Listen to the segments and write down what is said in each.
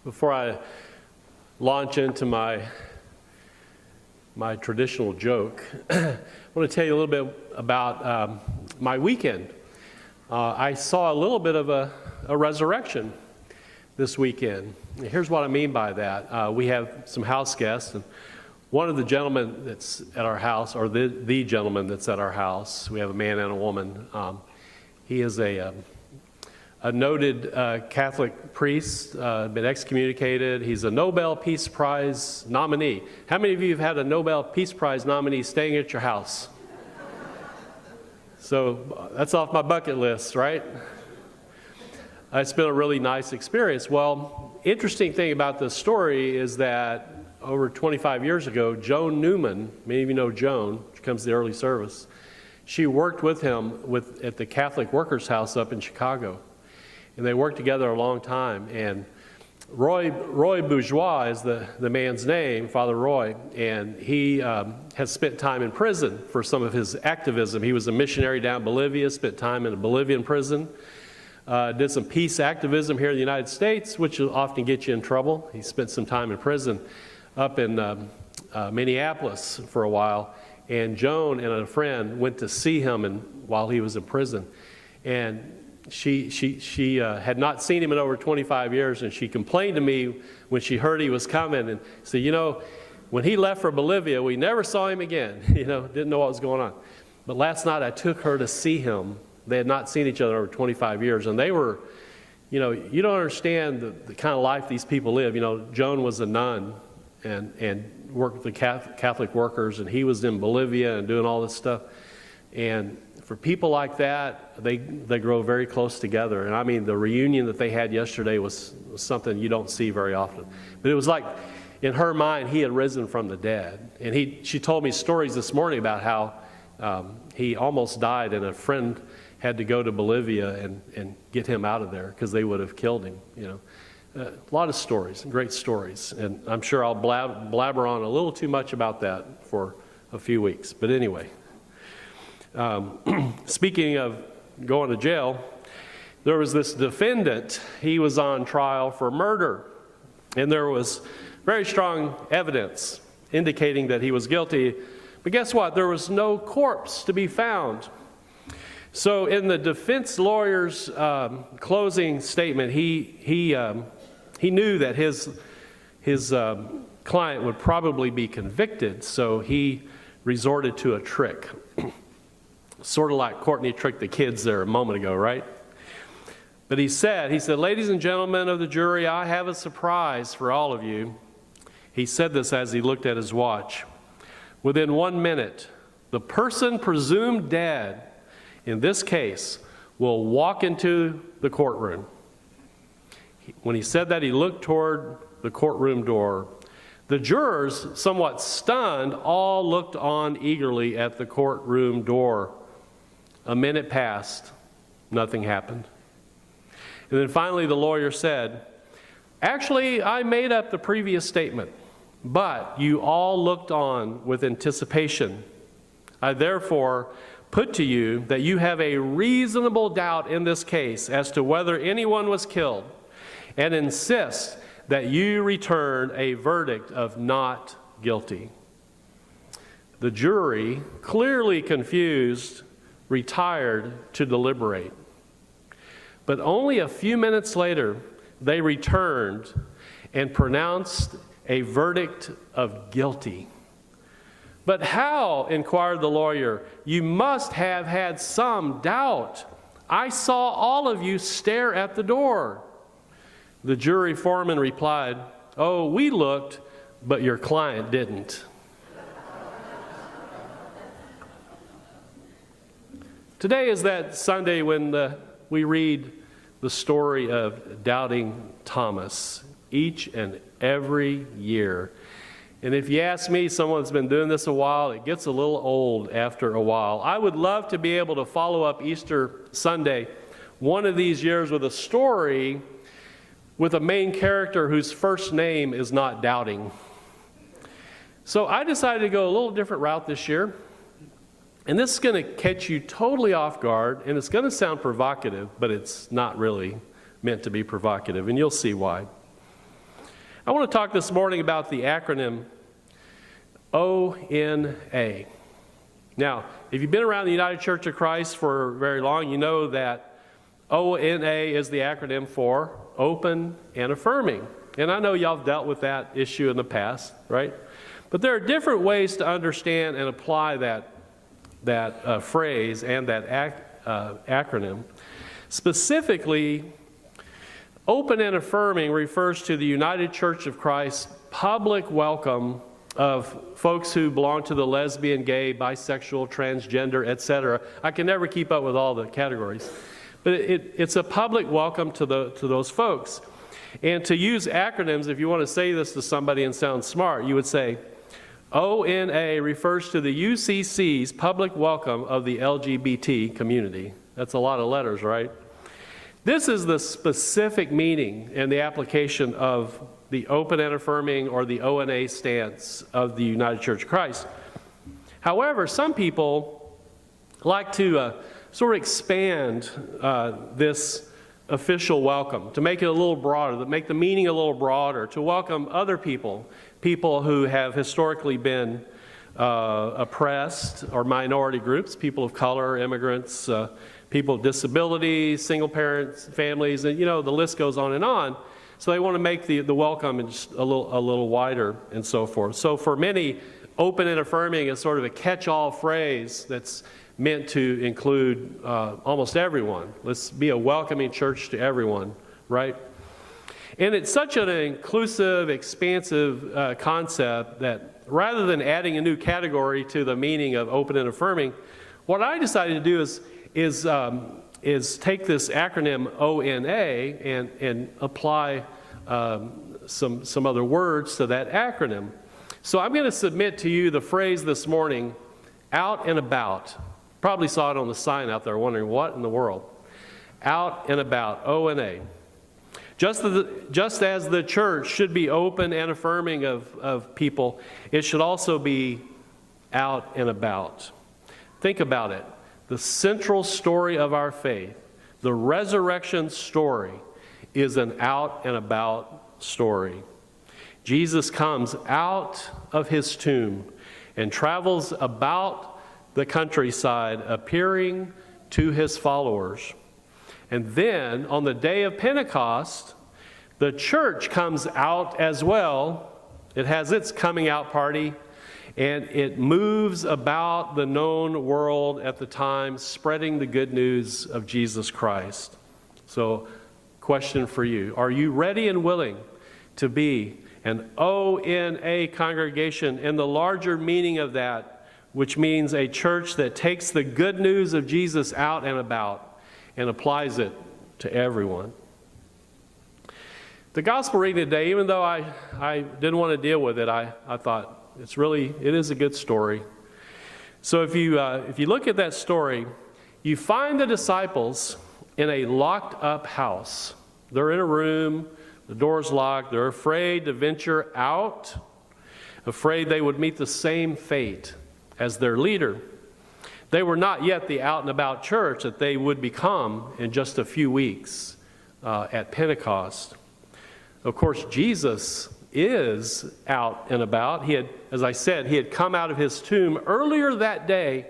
Before I launch into my traditional joke, I want to tell you a little bit about my weekend. I saw a little bit of a resurrection this weekend. Here's what I mean by that. We have some house guests, and one of the gentlemen that's at our house, or the gentleman that's at our house, we have a man and a woman. He is a noted Catholic priest, been excommunicated. He's a Nobel Peace Prize nominee. How many of you have had a Nobel Peace Prize nominee staying at your house? So that's off my bucket list, right? It's been a really nice experience. Well, interesting thing about this story is that over 25 years ago, Joan Newman, many of you know Joan, she comes to the early service, she worked with him at the Catholic Workers' House up in Chicago. And they worked together a long time. And Roy Bourgeois is the man's name, Father Roy, and he has spent time in prison for some of his activism. He was a missionary down in Bolivia, spent time in a Bolivian prison, did some peace activism here in the United States, which will often get you in trouble. He spent some time in prison up in Minneapolis for a while, and Joan and a friend went to see him while he was in prison. And she had not seen him in over 25 years, and she complained to me when she heard he was coming and said, you know, when he left for Bolivia, we never saw him again. Didn't know what was going on. But last night I took her to see him. They had not seen each other over 25 years, and they were, you don't understand the kind of life these people live. Joan was a nun and worked with the Catholic workers, and he was in Bolivia and doing all this stuff. And for people like that, they grow very close together. And I mean, the reunion that they had yesterday was something you don't see very often. But it was like, in her mind, he had risen from the dead. And she told me stories this morning about how he almost died, and a friend had to go to Bolivia and get him out of there because they would have killed him. A lot of stories, great stories. And I'm sure I'll blabber on a little too much about that for a few weeks. But anyway. Speaking of going to jail, there was this defendant. He was on trial for murder, and there was very strong evidence indicating that he was guilty. But guess what? There was no corpse to be found. So in the defense lawyer's closing statement, he knew that his client would probably be convicted, so he resorted to a trick. Sort of like Courtney tricked the kids there a moment ago, right? But he said, ladies and gentlemen of the jury, I have a surprise for all of you. He said this as he looked at his watch. Within 1 minute, the person presumed dead in this case will walk into the courtroom. When he said that, he looked toward the courtroom door. The jurors, somewhat stunned, all looked on eagerly at the courtroom door. A minute passed. Nothing happened. And then finally the lawyer said, actually, I made up the previous statement, but you all looked on with anticipation. I therefore put to you that you have a reasonable doubt in this case as to whether anyone was killed, and insist that you return a verdict of not guilty. The jury, clearly confused, retired to deliberate. But only a few minutes later, they returned and pronounced a verdict of guilty. But how? Inquired the lawyer. You must have had some doubt. I saw all of you stare at the door. The jury foreman replied, oh, we looked, but your client didn't. Today is that Sunday when we read the story of doubting Thomas each and every year. And if you ask me, someone that's been doing this a while, it gets a little old after a while. I would love to be able to follow up Easter Sunday one of these years with a story with a main character whose first name is not doubting. So I decided to go a little different route this year. And this is going to catch you totally off guard, and it's going to sound provocative, but it's not really meant to be provocative, and you'll see why. I want to talk this morning about the acronym ONA. Now, if you've been around the United Church of Christ for very long, you know that ONA is the acronym for open and affirming. And I know y'all have dealt with that issue in the past, right? But there are different ways to understand and apply that phrase and that acronym. Specifically, open and affirming refers to the United Church of Christ's public welcome of folks who belong to the lesbian, gay, bisexual, transgender, etc. I can never keep up with all the categories. But it's a public welcome to those folks. And to use acronyms, if you want to say this to somebody and sound smart, you would say, ONA refers to the UCC's public welcome of the LGBT community. That's a lot of letters, right? This is the specific meaning and the application of the open and affirming or the ONA stance of the United Church of Christ. However, some people like to sort of expand this official welcome, to make it a little broader, to make the meaning a little broader, to welcome other people who have historically been oppressed, or minority groups, people of color, immigrants, people with disabilities, single parents, families, and the list goes on and on. So they want to make the welcome just a little wider and so forth. So for many, open and affirming is sort of a catch-all phrase that's meant to include almost everyone. Let's be a welcoming church to everyone, right? And it's such an inclusive, expansive concept that rather than adding a new category to the meaning of open and affirming, what I decided to do is take this acronym ONA and apply some other words to that acronym. So I'm going to submit to you the phrase this morning, out and about. Probably saw it on the sign out there wondering what in the world. Out and about, ONA. Just as the church should be open and affirming of people, it should also be out and about. Think about it. The central story of our faith, the resurrection story, is an out and about story. Jesus comes out of his tomb and travels about the countryside, appearing to his followers. And then, on the day of Pentecost, the church comes out as well. It has its coming out party, and it moves about the known world at the time, spreading the good news of Jesus Christ. So, question for you. Are you ready and willing to be an ONA congregation in the larger meaning of that, which means a church that takes the good news of Jesus out and about and applies it to everyone? The gospel reading today, even though I didn't want to deal with it, I thought it is a good story. So if you look at that story, you find the disciples in a locked up house. They're in a room, the door's locked, they're afraid to venture out, afraid they would meet the same fate as their leader. They were not yet the out and about church that they would become in just a few weeks at Pentecost. Of course, Jesus is out and about. He had, as I said, he had come out of his tomb earlier that day,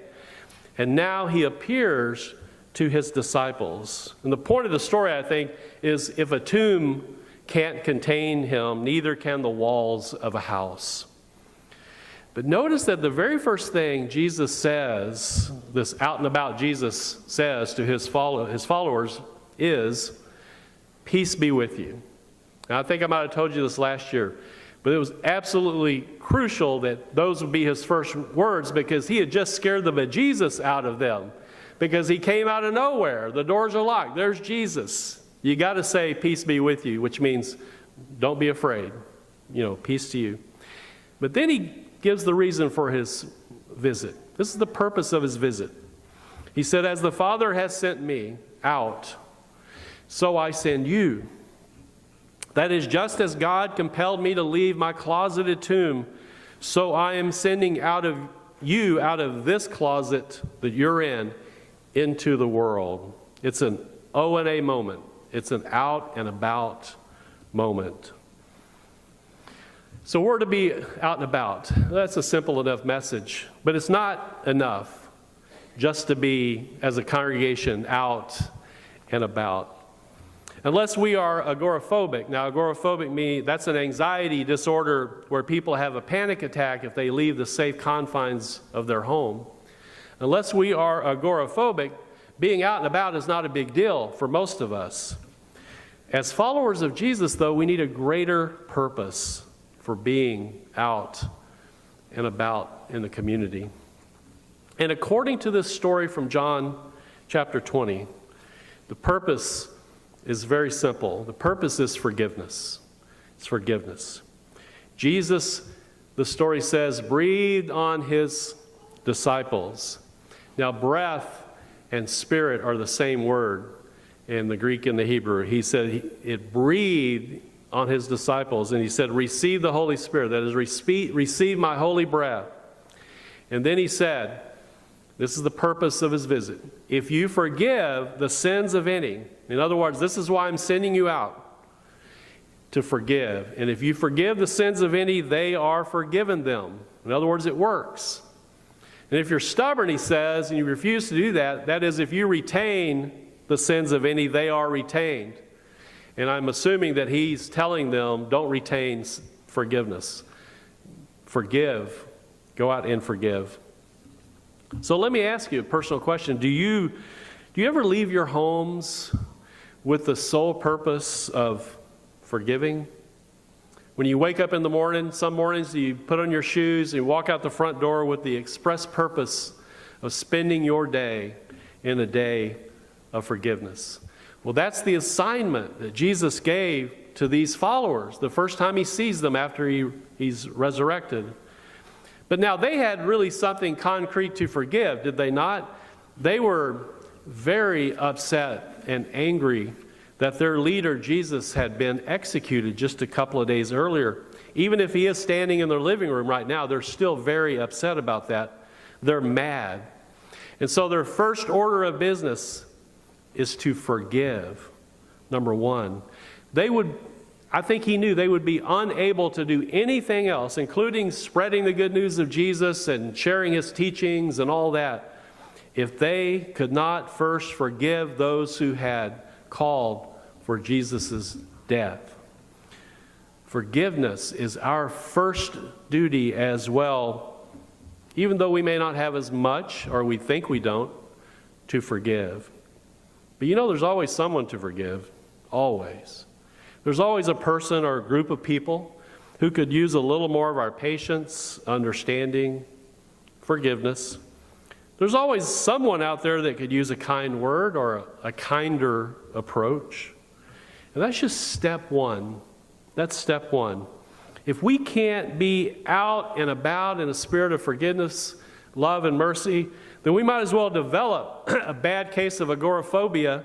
and now he appears to his disciples. And the point of the story, I think, is if a tomb can't contain him, neither can the walls of a house. But notice that the very first thing Jesus says, this out and about Jesus says to his followers is, peace be with you. Now, I think I might have told you this last year, but it was absolutely crucial that those would be his first words, because he had just scared the bejesus out of them, because he came out of nowhere. The doors are locked. There's Jesus. You got to say, peace be with you, which means don't be afraid. Peace to you. But then he gives the reason for his visit. This is the purpose of his visit. He said, as the Father has sent me out, so I send you. That is, just as God compelled me to leave my closeted tomb, so I am sending out of you, out of this closet that you're in, into the world. It's an ONA moment. It's an out and about moment. So we're to be out and about. That's a simple enough message, but it's not enough just to be, as a congregation, out and about. Unless we are agoraphobic. Now, agoraphobic means that's an anxiety disorder where people have a panic attack if they leave the safe confines of their home. Unless we are agoraphobic, being out and about is not a big deal for most of us. As followers of Jesus, though, we need a greater purpose for being out and about in the community. And according to this story from John chapter 20, the purpose is very simple. The purpose is forgiveness. It's forgiveness. Jesus, the story says, breathed on his disciples. Now, breath and spirit are the same word in the Greek and the Hebrew. He said it breathed on his disciples, and he said, receive the Holy Spirit. That is, receive my holy breath. And then he said, this is the purpose of his visit. If you forgive the sins of any, in other words, this is why I'm sending you out, to forgive. And if you forgive the sins of any, they are forgiven them. In other words, it works. And if you're stubborn, he says, and you refuse to do that, that is, if you retain the sins of any, they are retained. And I'm assuming that he's telling them, don't retain forgiveness. Forgive. Go out and forgive. So let me ask you a personal question. Do you ever leave your homes with the sole purpose of forgiving? When you wake up in the morning, some mornings you put on your shoes and you walk out the front door with the express purpose of spending your day in a day of forgiveness. Well, that's the assignment that Jesus gave to these followers the first time he sees them after he's resurrected. But now they had really something concrete to forgive, did they not? They were very upset and angry that their leader, Jesus, had been executed just a couple of days earlier. Even if he is standing in their living room right now, they're still very upset about that. They're mad. And so their first order of business is to forgive. Number one, I think he knew they would be unable to do anything else, including spreading the good news of Jesus and sharing his teachings and all that, if they could not first forgive those who had called for Jesus' death. Forgiveness is our first duty as well, even though we may not have as much, or we think we don't, to forgive. But there's always someone to forgive. Always. There's always a person or a group of people who could use a little more of our patience, understanding, forgiveness. There's always someone out there that could use a kind word or a kinder approach. And that's just step one. That's step one. If we can't be out and about in a spirit of forgiveness, love, and mercy, then we might as well develop a bad case of agoraphobia,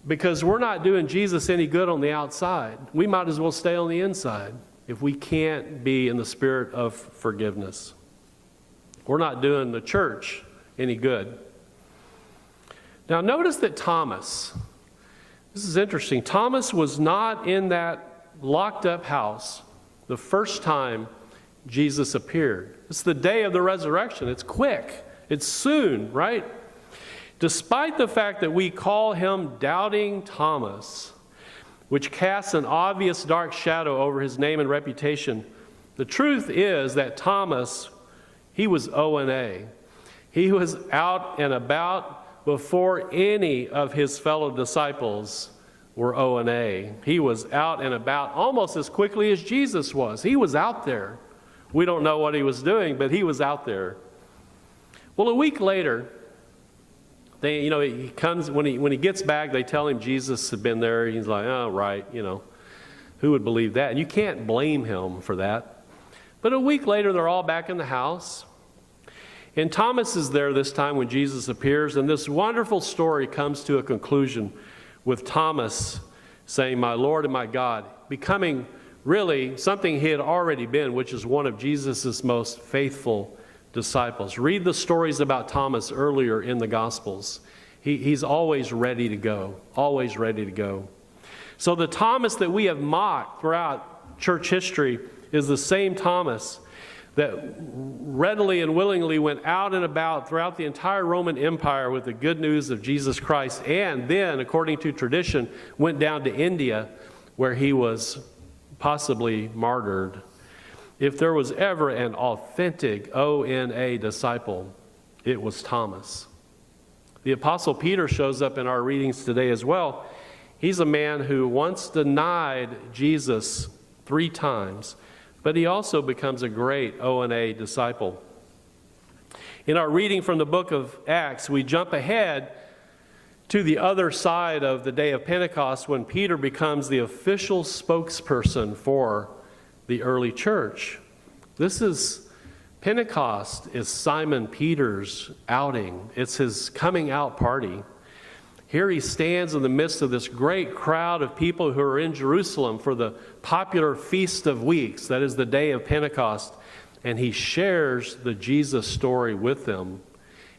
because we're not doing Jesus any good on the outside. We might as well stay on the inside if we can't be in the spirit of forgiveness. We're not doing the church any good. Now notice that Thomas, this is interesting, Thomas was not in that locked up house the first time Jesus appeared. It's the day of the resurrection. It's quick. It's soon, right? Despite the fact that we call him Doubting Thomas, which casts an obvious dark shadow over his name and reputation, the truth is that Thomas, he was O&A. He was out and about before any of his fellow disciples were O&A. He was out and about almost as quickly as Jesus was. He was out there. We don't know what he was doing, but he was out there. Well, a week later, he comes, when he gets back, they tell him Jesus had been there. He's like, oh, right, who would believe that? And you can't blame him for that. But a week later, they're all back in the house. And Thomas is there this time when Jesus appears. And this wonderful story comes to a conclusion with Thomas saying, my Lord and my God, becoming really something he had already been, which is one of Jesus' most faithful disciples. Read the stories about Thomas earlier in the Gospels. He's always ready to go, always ready to go. So the Thomas that we have mocked throughout church history is the same Thomas that readily and willingly went out and about throughout the entire Roman Empire with the good news of Jesus Christ, and then, according to tradition, went down to India where he was possibly martyred. If there was ever an authentic ONA disciple, it was Thomas. The Apostle Peter shows up in our readings today as well. He's a man who once denied Jesus 3 times, but he also becomes a great ONA disciple. In our reading from the book of Acts, we jump ahead to the other side of the day of Pentecost when Peter becomes the official spokesperson for the early church. Pentecost is Simon Peter's outing. It's his coming out party. Here he stands in the midst of this great crowd of people who are in Jerusalem for the popular Feast of Weeks, that is the day of Pentecost, and he shares the Jesus story with them.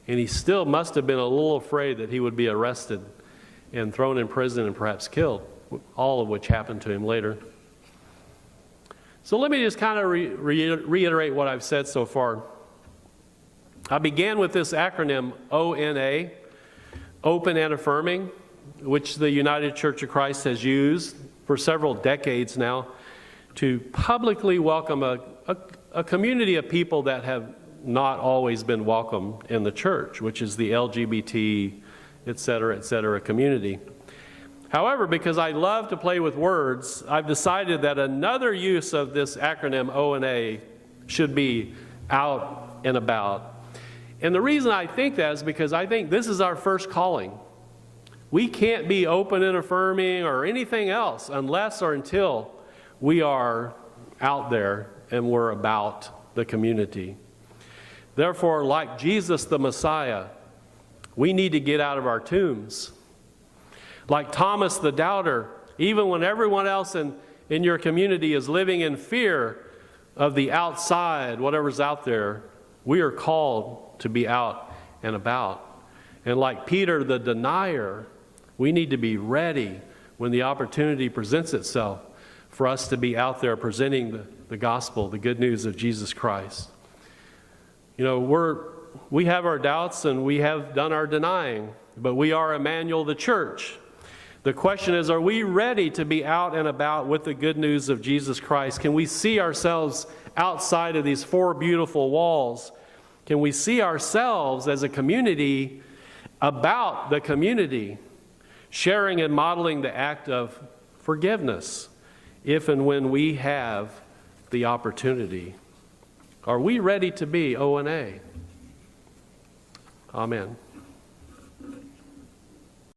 And he still must have been a little afraid that he would be arrested and thrown in prison and perhaps killed, all of which happened to him later. So let me just kind of reiterate what I've said so far. I began with this acronym ONA, Open and Affirming, which the United Church of Christ has used for several decades now to publicly welcome a community of people that have not always been welcome in the church, which is the LGBT, et cetera, community. However, because I love to play with words, I've decided that another use of this acronym ONA should be out and about. And the reason I think that is because I think this is our first calling. We can't be open and affirming or anything else unless or until we are out there and we're about the community. Therefore, like Jesus the Messiah, we need to get out of our tombs. Like Thomas the doubter, even when everyone else in your community is living in fear of the outside, whatever's out there, we are called to be out and about. And like Peter the denier, we need to be ready when the opportunity presents itself for us to be out there presenting the gospel, the good news of Jesus Christ. You know, we have our doubts and we have done our denying, but we are Immanuel the church. The question is, are we ready to be out and about with the good news of Jesus Christ? Can we see ourselves outside of these 4 beautiful walls? Can we see ourselves as a community about the community, sharing and modeling the act of forgiveness if and when we have the opportunity? Are we ready to be ONA? Amen.